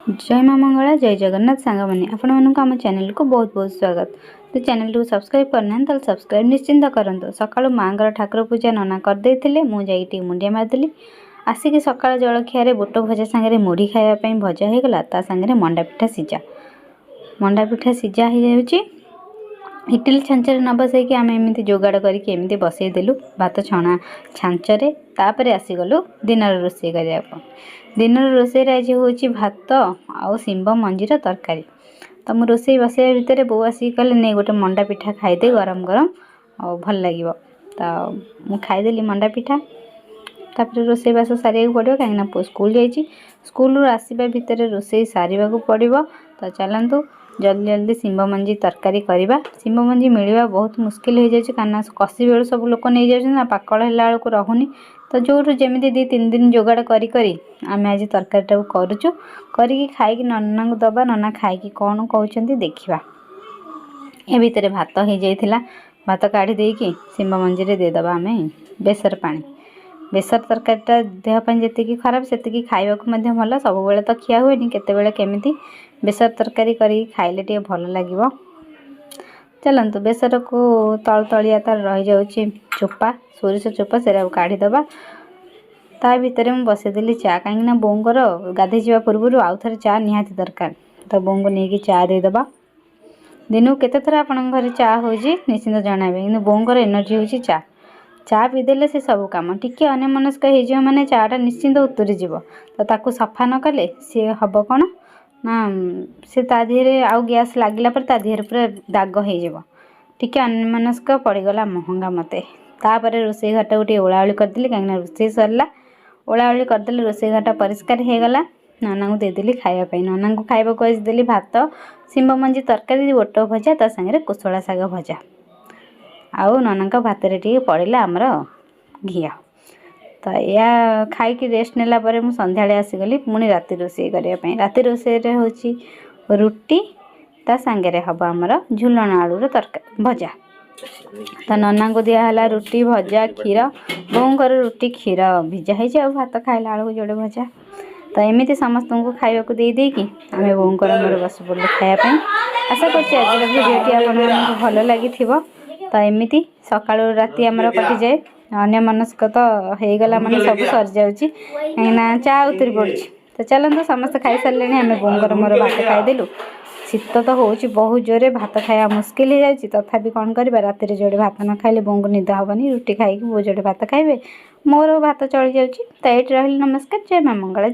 जय माँ मंगला जय जगन्नाथ सांगमानी आपण मानक आम चैनल को बहुत बहुत स्वागत। तो चैनल को सब्सक्राइब करना तो सब्सक्राइब निश्चिंत करूँ। सकाळू माँ ठाकुर पूजा नना करदे मुझे मुंडिया मारदेली आसिक सकाळ जलखिया बुट भजा सांगे मुढ़ी खावाई भजा हो गला ता सांगे मंडा पिठा सीझा हो जाऊँगी। इटिली छांचर न बसैकी आम एमती जोगाड़ करके बसईदेलु भात छणा छांचरे तापर आसीगलु दिन रोषे करने। दिन रोषे आज हूँ भात आउ शिंब मंजीर तरकारी। तो मुझे रोषे बसैया भितर बो आसिक कहले नहीं गोटे मंडा पिठा खाईदे गरम गरम और भल लगे। तो मुझे खाईदेली मंडा पिठा तापर रोषे बास सारे पड़ो कहीं पुओ स्कूल जाइए। स्कूल आसवा भितर रोषे सारे पड़ो। तो चलतु जल्दी जल्दी शिंब मंजी तरकारी करवा। शिंब मंजी मिलवा बहुत मुस्किल हो जाए कारण कषि बेलू सब लोक नहीं जाना पाकल है रहुनी। तो जो जमी 2-3 दिन जोगाड़ आम आज तरकारी करुचु करी खाई नना को दबा नना खाई कौन कहते देखा। ए भितर भात हो जाइला भात काढ़ी देकी शिंब मंजी रे देदबा आम बेसर पानी। बेसर तरकारीटा देहपाई जी खराब से खावा भल सब बेले तो खिया हुए केते केमी बेसर तरकारी करी खाइले टे भल लगे। चलतु बेसर को तल तलिया तार रही जाऊँगी चोपा सोरिष चोपा से काढ़ीदबा। ता भितर मुझे बसईदेली चा कहीं बोंगर गाधे जावा पूर्व आउ थे चा निहाती दरकार। तो बोंग नहीं चा देदबा। दिन को केते थर आपण घर चा हो निश्चिंत जनाबे कि बोंगर एनर्जी हूँ चा चा पीदेले से सब कम टिके अन्यमनस्क हो माने चाटा निश्चिंत उतरी जीव। तो ताकू सफा न कले सी हम कौन ना से ताधीरे आउ गैस लगिला पर ताधीरे पूरा दाग हो टिके अन्यमनस्क पड़गला महंगा मते। तापर रोषे घरटा गोटे ओलाओली करदेली कहीं रोषे सरला ओलाओली करदेली रोषे घरटा परिष्कार हो गला। नना को देदेली खावाई नना को खावा को देली भात शिंब मंजी तरकारी बोट भजा ता सागे कोशला शाग भजा आउ नना भात टे पड़ेगा आमर घी। तो या खाई रेस्ट नेला परे मु संध्या आसीगली पुणी राति रोषे करने। राति रोषे हूँ रुटी ता सांगे हम आमर झुलन आलूर तरकारी भजा। तो नना को दिहला रुटी भजा क्षीर बोंगर रुटी क्षीर भिजा हो भात खाइला बेलू जोड़े भजा। तो एमती समस्त को खावा को देकी आम बोंकर मोर बस पड़े खायापी। आशा कर भिडियोटी आपको भल लगी। तो एमती सका राति आमर कटि जाए अन्य मनस्क तो हो गला माने सब सर जाऊँगी कहीं चा उतरी पड़ी। तो चलते समस्त खाई सारे आम बोंगर मोर भात खाईदेलु। शीत तो हूँ बहुत जोरे भात खाया मुस्किल हो जाए तथापि कौन करवा राति जोड़े भात न खाइले बोंग निद हेनी रुटी खाई बो जोड़े भात खाइबे मोर भात चली जाऊँगी। तो ये रही नमस्कार जय माँ मंगला।